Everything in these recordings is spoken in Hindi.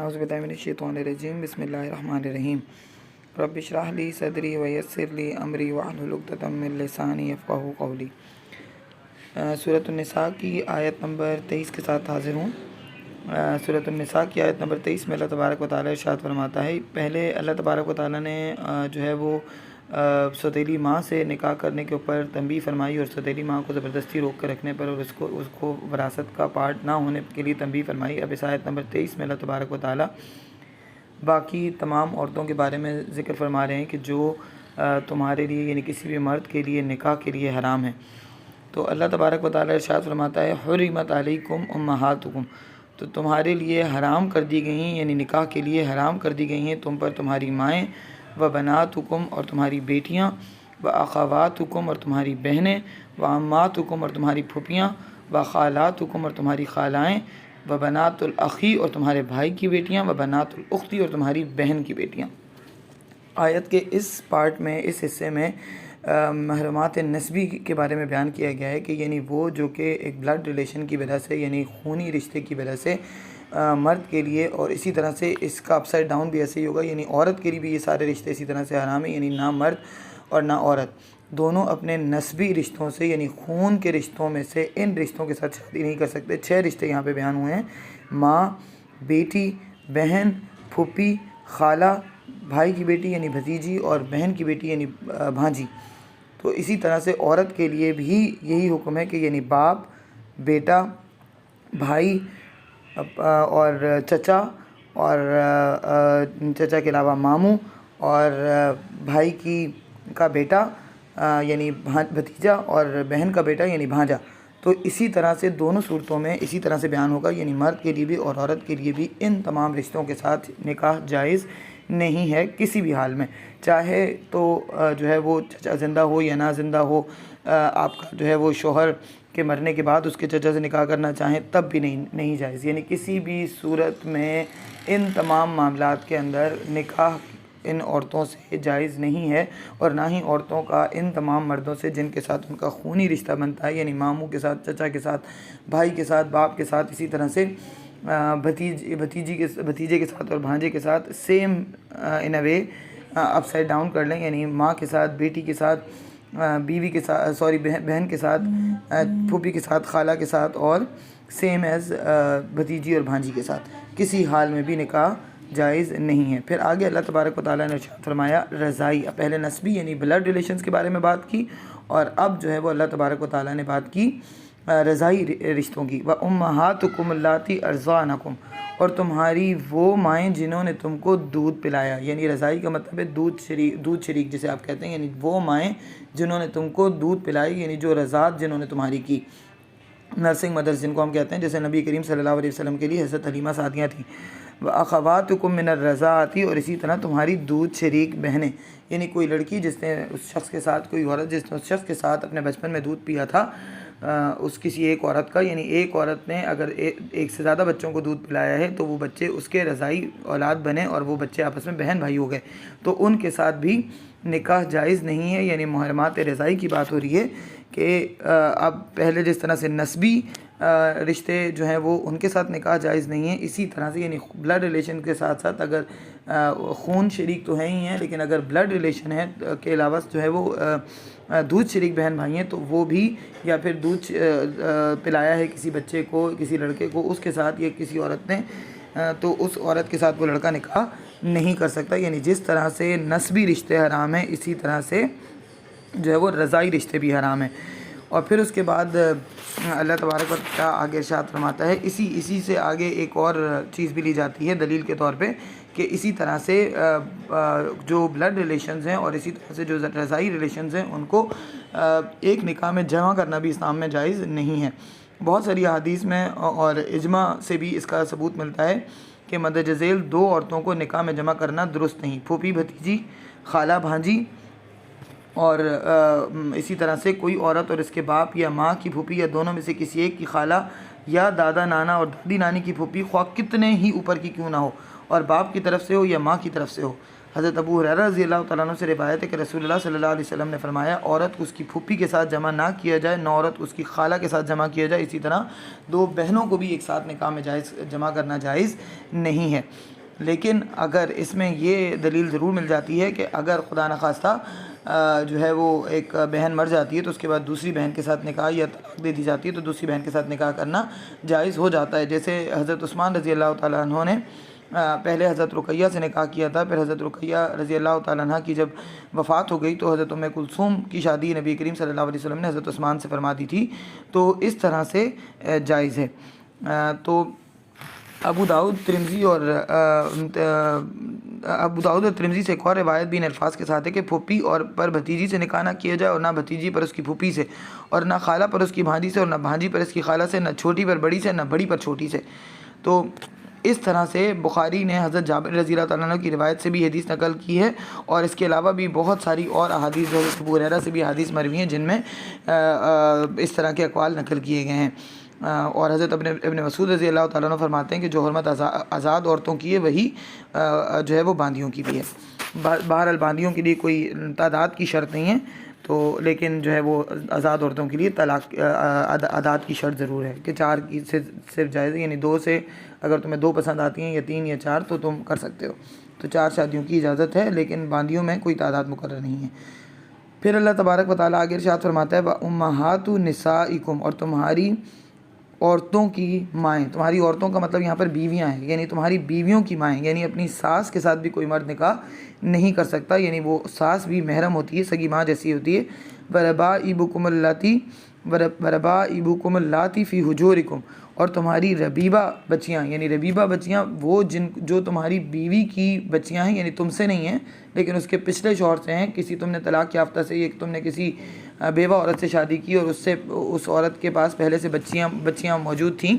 औज़ुबिल्लाहिमिनश्शैतानिर्रजीम बिस्मिल्लाहिर्रहमानिर्रहीम रब्बि इश्रह ली सदरी व यस्सिर ली अमरी वहलुल उक़दतम मिन लिसानी यफ़क़हू क़ौली। सूरत निसा की आयत नंबर 23 के साथ हाज़िर हूँ। सूरत निसा की आयत नंबर 23 में अल्लाह तबारक व तआला इरशाद फरमाता है, पहले अल्लाह तबारक व तआला ने जो है वो सौतेली माँ से निकाह करने के ऊपर तंबीह फरमाई और सौतेली माँ को ज़बरदस्ती रोक कर रखने पर और उसको वरासत का पार्ट ना होने के लिए तंबीह फरमाई। अब इस आयत नंबर 23 में अल्लाह तबारक व तआला बाकी तमाम औरतों के बारे में ज़िक्र फरमा रहे हैं कि जो तुम्हारे लिए यानी किसी भी मर्द के लिए निकाह के लिए हराम है। तो अल्लाह तबारक व तआला इरशाद फरमाता है, हुर्रिमत अलैकुम उम्महातुकुम, तो तुम्हारे लिए हराम कर दी गई हैं, यानी निकाह के लिए हराम कर दी गई हैं तुम पर तुम्हारी माएँ, व बनातुकुम और तुम्हारी बेटियाँ, व अख़वातुकुम और तुम्हारी बहनें, व अम्मातुकुम और तुम्हारी फुफियाँ, व खालातुकुम और तुम्हारी खालाएँ, व बनातुल अख़ी और तुम्हारे भाई की बेटियाँ, व बनातुल उख्ती और तुम्हारी बहन की बेटियाँ। आयत के इस पार्ट में, इस हिस्से में महरमात नस्बी के बारे में बयान किया गया है कि यानी वो जो कि एक ब्लड रिलेशन की वजह से यानी खूनी रिश्ते की वजह से मर्द के लिए, और इसी तरह से इसका अपसाइड डाउन भी ऐसे ही होगा, यानी औरत के लिए भी ये सारे रिश्ते इसी तरह से हराम है, यानी ना मर्द और ना औरत दोनों अपने नस्बी रिश्तों से यानी खून के रिश्तों में से इन रिश्तों के साथ शादी नहीं कर सकते। 6 रिश्ते यहाँ पे बयान हुए हैं, माँ, बेटी, बहन, फूफी, खाला, भाई की बेटी यानी भतीजी और बहन की बेटी यानी भांजी। तो इसी तरह से औरत के लिए भी यही हुक्म है कि यानी बाप, बेटा, भाई और चचा और चचा के अलावा मामू और भाई का बेटा यानी भतीजा और बहन का बेटा यानी भांजा। तो इसी तरह से दोनों सूरतों में इसी तरह से बयान होगा, यानी मर्द के लिए भी और औरत के लिए भी इन तमाम रिश्तों के साथ निकाह जायज़ नहीं है किसी भी हाल में, चाहे तो जो है वो चचा ज़िंदा हो या ना ज़िंदा हो। आपका जो है वो शोहर के मरने के बाद उसके चचा से निकाह करना चाहें तब भी नहीं जायज़, यानी किसी भी सूरत में इन तमाम मामलात के अंदर निकाह इन औरतों से जायज़ नहीं है, और ना ही औरतों का इन तमाम मर्दों से जिनके साथ उनका खूनी रिश्ता बनता है, यानी मामू के साथ, चचा के साथ, भाई के साथ, बाप के साथ, इसी तरह से भतीजे के साथ और भांजे के साथ same in a way upside down कर लें, यानी माँ के साथ, बेटी के साथ, बीवी के साथ, बहन के साथ, फूफी के साथ, खाला के साथ, और सेम एज़ भतीजी और भांजी के साथ किसी हाल में भी निकाह जायज़ नहीं है। फिर आगे अल्लाह तबारक व तआला ने इरशाद फरमाया रज़ाई, पहले नस्बी यानी ब्लड रिलेशंस के बारे में बात की, और अब जो है वो अल्लाह तबारक व तआला ने बात की रज़ाई रिश्तों की। व उम्महातुकुम अल्लाती अर्ज़ानकुम, और तुम्हारी वो माएँ जिन्होंने तुमको दूध पिलाया, यानी रज़ाई का मतलब है दूध शरीक जिसे आप कहते हैं, यानी वो माएँ जिन्होंने तुमको दूध पिलाई, यानी जो रज़ात जिन्होंने तुम्हारी की, नर्सिंग मदर्स जिनको हम कहते हैं, जैसे नबी करीम सल्लल्लाहु अलैहि वसल्लम के लिए हज़रत हलीमा सादियाँ थी। व अख़वातुकुम मिनर रज़ाअती, और इसी तरह तुम्हारी दूध शरीक बहनें, यानी कोई लड़की जिसने उस शख्स के साथ, कोई औरत जिसने उस शख्स के साथ अपने बचपन में दूध पिया था, उस किसी एक औरत का, यानी एक औरत ने अगर एक से ज़्यादा बच्चों को दूध पिलाया है तो वो बच्चे उसके रज़ाई औलाद बने और वो बच्चे आपस में बहन भाई हो गए, तो उनके साथ भी निकाह जायज़ नहीं है। यानी मुहर्रमात रज़ाई की बात हो रही है कि अब पहले जिस तरह से नस्बी रिश्ते जो हैं वो उनके साथ निकाह जायज़ नहीं है, इसी तरह से यानी ब्लड रिलेशन के साथ साथ अगर खून शरीक तो हैं ही हैं, लेकिन अगर ब्लड रिलेशन है के अलावा जो है वो दूध शरीक बहन भाई हैं, तो वो भी, या फिर दूध पिलाया है किसी बच्चे को, किसी लड़के को, उसके साथ या किसी औरत ने, तो उस औरत के साथ वो लड़का निकाह नहीं कर सकता। यानी जिस तरह से नस्बी रिश्ते हराम हैं, इसी तरह से जो है वो रज़ाई रिश्ते भी हराम हैं। और फिर उसके बाद अल्लाह तबारक व तआला आगे इरशाद फरमाता है, इसी से आगे एक और चीज़ भी ली जाती है दलील के तौर पे, कि इसी तरह से जो ब्लड रिलेशंस हैं और इसी तरह से जो रज़ाई रिलेशंस हैं उनको एक निकाह में जमा करना भी इस्लाम में जायज़ नहीं है। बहुत सारी हदीस में और इजमा से भी इसका सबूत मिलता है कि मदद झेल 2 औरतों को निकाह में जमा करना दुरुस्त नहीं, फूफी भतीजी, खाला भांजी, और इसी तरह से कोई औरत और इसके बाप या माँ की फूफी या दोनों में से किसी एक की खाला या दादा नाना और दादी नानी की फूफी, ख्वाह कितने ही ऊपर की क्यों ना हो, और बाप की तरफ से हो या माँ की तरफ से हो, हज़रत अबू हुरैरा रज़ी अल्लाह तआला अन्हु से रिवायत है कि रसूलुल्लाह सल्लल्लाहु अलैहि वसल्लम ने फरमाया, औरत को उसकी फूफी के साथ जमा ना किया जाए, न औरत उसकी खाला के साथ जमा किया जाए। इसी तरह दो बहनों को भी एक साथ निकाह में जायज़ जमा करना जायज़ नहीं है। लेकिन अगर इसमें ये दलील ज़रूर मिल जाती है कि अगर खुदा न खास्ता जो है वो एक बहन मर जाती है तो उसके बाद दूसरी बहन के साथ निकाह या तलाक दे दी जाती है तो दूसरी बहन के साथ निकाह करना जायज़ हो जाता है। जैसे हज़रत उस्मान रज़ी अल्लाह तआला अन्हु ने पहले हज़रत रुकैया से निकाह किया था, फिर हज़रत रुकैया रज़ी अल्लाह तआला अन्हा की जब वफ़ात हो गई तो हज़रत उम्मे कुलसूम की शादी नबी करीम सल्लल्लाहु अलैहि वसल्लम ने हज़रत उस्मान से फरमा दी थी। तो इस तरह से जायज़ है। तो अबू दाऊद तिरमिज़ी और तिरमिज़ी से एक और रिवायत भी इन अल्फाज के साथ है कि फूफी और पर भतीजी से निकाह ना किया जाए, और ना भतीजी पर उसकी फूफी से, और ना खाला पर उसकी भांजी से, और ना भांजी पर इसकी खाला से, ना छोटी पर बड़ी से, ना बड़ी पर छोटी से। तो इस तरह से बुखारी ने हज़रत जाबिर रज़ी अल्लाह तआला अन्हु की रिवायत से भी हदीस नकल की है, और इसके अलावा भी बहुत सारी और अहादीस जो है अबू हुरैरा से भी अहादीस मरवी हैं जिनमें इस तरह के अक़वाल नकल किए गए हैं। और हज़रत इब्न मसूद रज़ी अल्लाह तआला अन्हु फरमाते हैं कि जो हुर्मत आज़ाद औरतों की है वही जो है वो बांदियों की भी है। बहरहाल बांदियों के लिए कोई तादाद की शर्त नहीं है, तो लेकिन जो है वो आज़ाद औरतों के लिए तलाक आदात की शर्त ज़रूर है कि 4 की से सिर्फ जायज़ है, यानी 2 से अगर तुम्हें 2 पसंद आती हैं या 3 या 4 तो तुम कर सकते हो। तो 4 शादियों की इजाज़त है, लेकिन बांदियों में कोई तादाद मुकर्रर नहीं है। फिर अल्लाह तबारक व तआला आगे इरशाद फरमाता है, व उम्महातु निसाइकुम, और तुम्हारी औरतों की माएँ, तुम्हारी औरतों का मतलब यहाँ पर बीवियाँ हैं, यानी तुम्हारी बीवियों की माएँ, यानी अपनी सास के साथ भी कोई मर्द निकाह नहीं कर सकता, यानी वो सास भी महरम होती है, सगी माँ जैसी होती है। वरबा इबुकुम अल्लाती फ़ी हुजूरिकुम, और तुम्हारी रबीबा बच्चियाँ, यानी रबीबा बच्चियाँ वो जो तुम्हारी बीवी की बच्चियाँ हैं, यानी तुमसे नहीं हैं लेकिन उसके पिछले शौहर से हैं, किसी तुमने तलाक याफ्ता से, एक तुमने किसी बेवा औरत से शादी की और उस औरत के पास पहले से बच्चियाँ मौजूद थीं,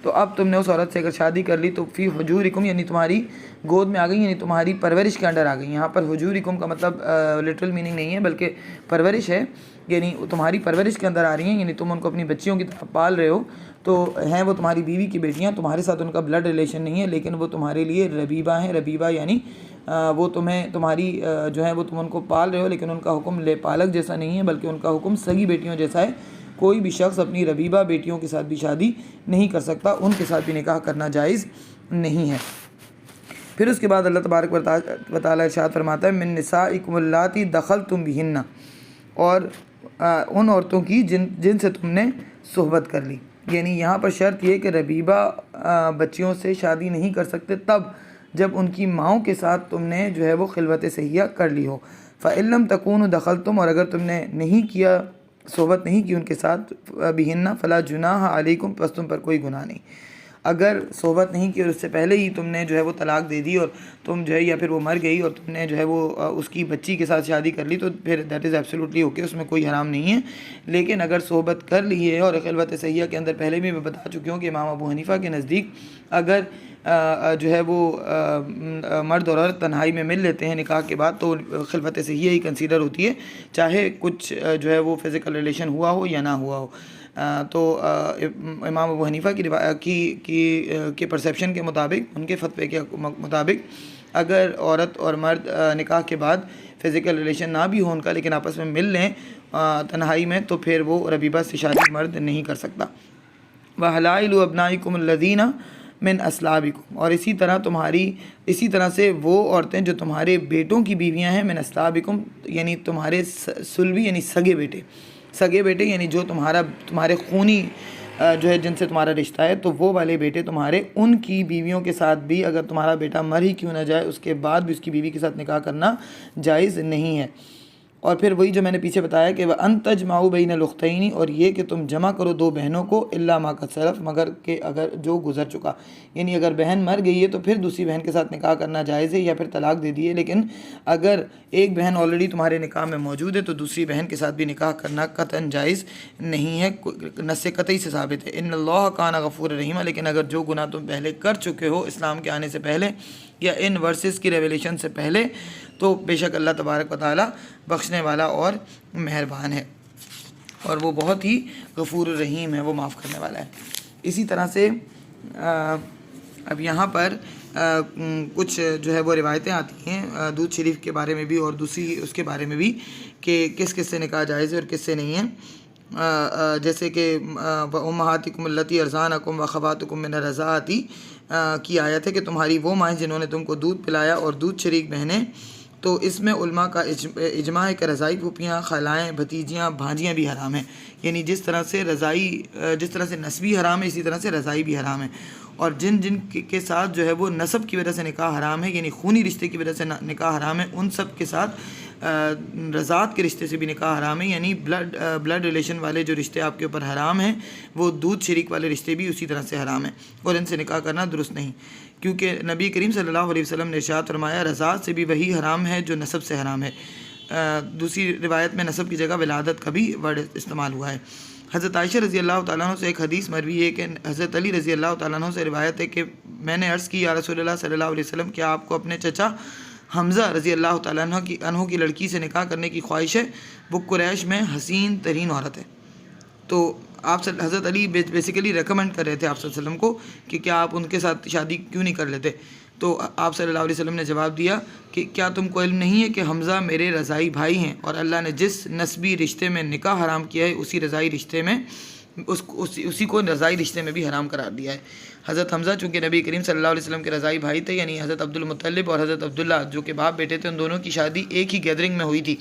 तो अब तुमने उस औरत से अगर शादी कर ली तो फ़ी हुजूरिकुम, यानी तुम्हारी गोद में आ गई, यानी तुम्हारी परवरिश के अंडर आ गई। यहाँ पर हुजूरिकुम का मतलब लिटरल मीनिंग नहीं है बल्कि परवरिश है, यानी तुम्हारी परवरिश के अंदर आ रही हैं, यानी तुम उनको अपनी बच्चियों की तरह पाल रहे हो, तो हैं वो तुम्हारी बीवी की बेटियाँ, तुम्हारे साथ उनका ब्लड रिलेशन नहीं है, लेकिन वो तुम्हारे लिए रबीबा हैं। रबीबा यानी वो तुम्हें तुम्हारी जो है वो तुम उनको पाल रहे हो, लेकिन उनका हुक्म ले पालक जैसा नहीं है बल्कि उनका हुक्म सगी बेटियों जैसा है। कोई भी शख्स अपनी रबीबा बेटियों के साथ भी शादी नहीं कर सकता, उनके साथ भी निकाह करना जायज़ नहीं है। फिर उसके बाद अल्लाह तबारक व तआला इरशाद फरमाता है, मिन निसाइकुम अल्लाती दखलतुम बिहिन्ना, और उन औरतों की जिनसे तुमने सोहबत कर ली, यानी यहाँ पर शर्त ये कि रबीबा बच्चियों से शादी नहीं कर सकते तब जब उनकी माओं के साथ तुमने जो है वो खिलवत सहिया कर ली हो। फ़इल्लम तकूनु दखलतुम, और अगर तुमने नहीं किया, सोहबत नहीं की उनके साथ, बिहिन्ना फ़ला जुनाह अलैकुम, बस तुम पर कोई गुनाह नहीं। अगर सोहबत नहीं की और उससे पहले ही तुमने जो है वो तलाक दे दी और तुम जो है या फिर वो मर गई और तुमने जो है वो उसकी बच्ची के साथ शादी कर ली, तो फिर दैट इज़ एब्सोल्युटली ओके, उसमें कोई हराम नहीं है। लेकिन अगर सोहबत कर ली है, और खिलवत सहिया के अंदर पहले भी मैं बता चुकी हूँ कि इमाम अबू हनीफ़ा के नज़दीक अगर जो है वो मर्द और औरत तन्हाई में मिल लेते हैं निकाह के बाद, तो खिलवत सहिया ही कंसीडर होती है, चाहे कुछ जो है वो फ़िज़िकल रिलेशन हुआ हो या ना हुआ हो। तो इमाम अबू हनीफ़ा की परसेप्शन के मुताबिक, उनके फतवे के मुताबिक, अगर औरत और मर्द निकाह के बाद फ़िज़िकल रिलेशन ना भी हो उनका, लेकिन आपस में मिल लें तन्हाई में, तो फिर वो रबीबा से शादी मर्द नहीं कर सकता। व हलाइलु अब्नाइकुम अल्लज़ीना मिन अस्लाबिकुम, और इसी तरह से वो औरतें जो तुम्हारे बेटों की बीवियां हैं, मिन अस्लाबिकुम यानी तुम्हारे सुलभी यानी सगे बेटे यानी जो तुम्हारे खूनी जो है जिनसे तुम्हारा रिश्ता है, तो वो वाले बेटे तुम्हारे, उनकी बीवियों के साथ भी अगर तुम्हारा बेटा मर ही क्यों ना जाए उसके बाद भी उसकी बीवी के साथ निकाह करना जायज़ नहीं है। और फिर वही जो मैंने पीछे बताया कि वह अनतजमाउ बैनल उख्तैनी, और ये कि तुम जमा करो दो बहनों को, इल्ला मा कद सलफ, मगर कि अगर जो गुजर चुका, यानी अगर बहन मर गई है तो फिर दूसरी बहन के साथ निकाह करना जायज़ है या फिर तलाक दे दी है, लेकिन अगर एक बहन ऑलरेडी तुम्हारे निकाह में मौजूद है तो दूसरी बहन के साथ भी निकाह करना कतन जायज़ नहीं है, नस्से कतई से साबित है। इन्नल्लाह काना गफूर रहीमा, लेकिन अगर जो गुनाह तुम पहले कर चुके हो इस्लाम के आने से पहले या इन वर्सेस की रेवलेशन से पहले, तो बेशक अल्लाह तबारक व तआला बख्शने वाला और मेहरबान है, और वो बहुत ही गफूर रहीम है, वो माफ़ करने वाला है। इसी तरह से अब यहाँ पर कुछ जो है वो रिवायतें आती हैं दूध शरीफ के बारे में भी और दूसरी उसके बारे में भी कि किस किस से निकाह जायज़ है और किस से नहीं है। जैसे कि उम्महातिकुम अल्लती अरज़ानकुम व ख़वातुकुम मिन रज़ाअती की आयत है कि तुम्हारी वो माएँ जिन्होंने तुमको दूध पिलाया और दूध शरीक बहनें। तो इसमें उलमा का इजमा है कि रज़ाई फूफियाँ, खलाएँ, भतीजियाँ, भांजियाँ भी हराम हैं। यानी जिस तरह से नस्बी हराम है, इसी तरह से रज़ाई भी हराम है। और जिन जिन के साथ जो है वो नसब की वजह से निकाह हराम है, यानी खूनी रिश्ते की वजह से निकाह हराम है, उन सब के साथ रज़ात के रिश्ते से भी निकाह हराम है। यानी ब्लड रिलेशन वाले जो रिश्ते आपके ऊपर हराम हैं, वो दूध शरीक वाले रिश्ते भी उसी तरह से हराम हैं और इनसे निकाह करना दुरुस्त नहीं। क्योंकि नबी करीम सल्लल्लाहु अलैहि वसल्लम ने इरशाद फरमाया, रज़ात से भी वही हराम है जो नसब से हराम है। दूसरी रिवायत में नसब की जगह विलादत का भी वर्ड इस्तेमाल हुआ है। हज़रत आयशा रज़ी अल्लाह तआला अन्हा से एक हदीस मरवी है कि हज़रत अली रज़ी अल्लाह तआला अन्हु से रिवायत है कि मैंने अर्ज़ की, या रसूलुल्लाह सल्लल्लाहु अलैहि वसल्लम, क्या आपको अपने चचा हमज़ा रज़ी अल्लाह तआला अन्हु की लड़की से निकाह करने की ख्वाहिश है? वो कुरैश में हसीन तरीन औरत है। तो आप हज़रत अली बेसिकली रेकमेंड कर रहे थे आप सल्लल्लाहु अलैहि वसल्लम को कि क्या आप उनके साथ शादी क्यों नहीं कर लेते। तो आप सल्लल्लाहु अलैहि वसल्लम ने जवाब दिया कि क्या तुमको इल्म नहीं है कि हमज़ा मेरे रज़ाई भाई हैं और अल्लाह ने जिस नस्बी रिश्ते में निकाह हराम किया है उसी रज़ाई रिश्ते में उसी को रज़ाई रिश्ते में भी हराम करार दिया है। हज़रत हमज़ा चूँकि नबी करीम सल्लल्लाहु अलैहि वसल्लम के रज़ाई भाई थे, यानी हज़रत अब्दुल मुत्तलिब और हज़रत अब्दुल्ला जो कि बाप बेटे थे, उन दोनों की शादी एक ही गैदरिंग में हुई थी।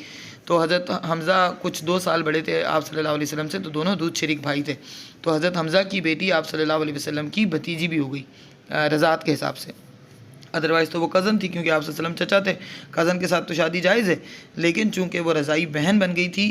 तो हज़रत हमज़ा कुछ 2 साल बड़े थे आप सल्लल्लाहु अलैहि वसल्लम से, तो दोनों दूध शरीक भाई थे। तो हज़रत हमज़ा की बेटी आप सल्लल्लाहु अलैहि वसल्लम की भतीजी भी हो गई रज़ात के हिसाब से। अदरवाइज़ तो वो कज़न थी, क्योंकि आप सल्लल्लाहु अलैहि वसल्लम चचा थे। कज़न के साथ तो शादी जायज़ है, लेकिन चूँकि वो रज़ाई बहन बन गई थी,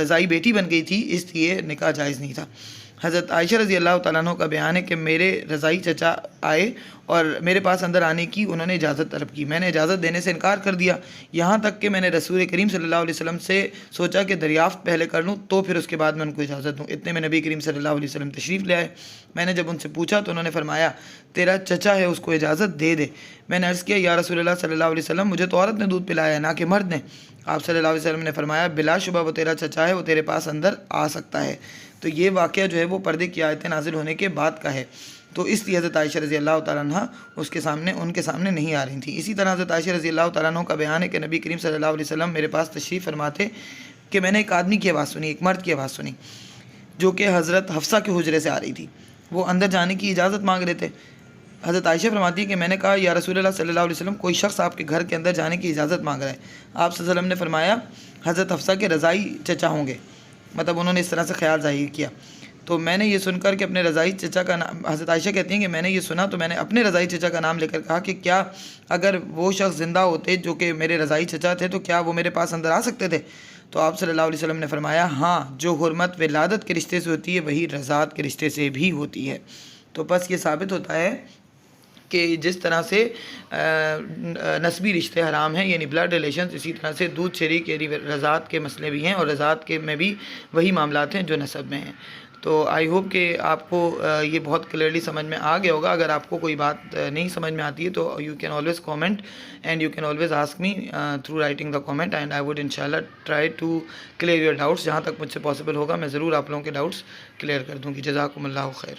रज़ाई बेटी बन गई थी, इसलिए निकाह जायज़ नहीं था। हज़रत आयशा रज़ी अल्लाह तआला अन्हा का बयान है कि मेरे रज़ाई चचा आए और मेरे पास अंदर आने की उन्होंने इजाज़त तलब की। मैंने इजाज़त देने से इनकार कर दिया, यहाँ तक कि मैंने रसूल करीम सल्लल्लाहु अलैहि वसल्लम से सोचा कि दरियाफ़्त पहले कर लूँ तो फिर उसके बाद मैं उनको इजाज़त दूँ। इतने में नबी करीम सल्लल्लाहु अलैहि वसल्लम तशरीफ़ ले आए। मैंने जब उनसे पूछा तो उन्होंने फरमाया, तेरा चचा है, उसको इजाज़त दे दे। मैंने अर्ज़ किया, या रसूलल्लाह सल्लल्लाहु अलैहि वसल्लम, मुझे तो औरत ने दूध पिलाया है, ना कि मर्द ने। आप सल्लल्लाहु अलैहि वसल्लम ने फरमाया, बिलाशुबा वो तेरा चचा है, वो तेरे पास अंदर आ सकता है। तो ये वाक़या जो है वो पर्दे की आयतें नाजिल होने के बाद का है। तो इसलिए हज़रत आयशा रज़ी अल्लाह तआला अन्हा उनके सामने नहीं आ रही थी। इसी तरह हज़रत आयशा रज़ी अल्लाह तआला अन्हा का बयान है कि नबी करीम सल्लल्लाहु अलैहि वसल्लम मेरे पास तशरीफ़ फरमाते कि मैंने एक आदमी की आवाज़ सुनी, एक मर्द की आवाज़ सुनी, जो कि हज़रत हफ्सा के हुजरे से आ रही थी। वो अंदर जाने की इजाज़त मांग रहे थे। हज़रत आयशा फरमाती है कि मैंने कहा, या रसूलुल्लाह सल्लल्लाहु अलैहि वसल्लम, कोई शख्स आपके घर के अंदर जाने की इजाज़त मांग रहा है। आप सल्लल्लाहु अलैहि वसल्लम ने फरमाया, हज़रत हफ्सा के रज़ाई चचा होंगे। मतलब उन्होंने इस तरह से ख्याल ज़ाहिर किया। तो मैंने ये सुनकर कि अपने रज़ाई चचा का नाम, हज़रत आयशा कहती हैं कि मैंने ये सुना तो मैंने अपने रज़ाई चचा का नाम लेकर कहा कि क्या अगर वो शख्स ज़िंदा होते जो कि मेरे रज़ाई चचा थे, तो क्या वो मेरे पास अंदर आ सकते थे? तो आप सल्लल्लाहु अलैहि वसल्लम ने फरमाया, हाँ, जो हुर्मत विलादत के रिश्ते से होती है वही रज़ात के रिश्ते से भी होती है। तो बस ये साबित होता है कि जिस तरह से नस्बी रिश्ते हराम हैं, यानी ब्लड रिलेशन, इसी तरह से दूध शरीक यानी रज़ात के मसले भी हैं और रज़ात के में भी वही मामलात हैं जो नसब में हैं। तो आई होप कि आपको ये बहुत क्लियरली समझ में आ गया होगा। अगर आपको कोई बात नहीं समझ में आती है तो you can always comment and you can always ask me through writing the comment and I would इंशाल्लाह try to clear your doubts. जहाँ तक मुझसे पॉसिबल होगा मैं ज़रूर आप लोगों के डाउट्स क्लियर कर दूँगी। जज़ाकुमुल्लाहु खैर।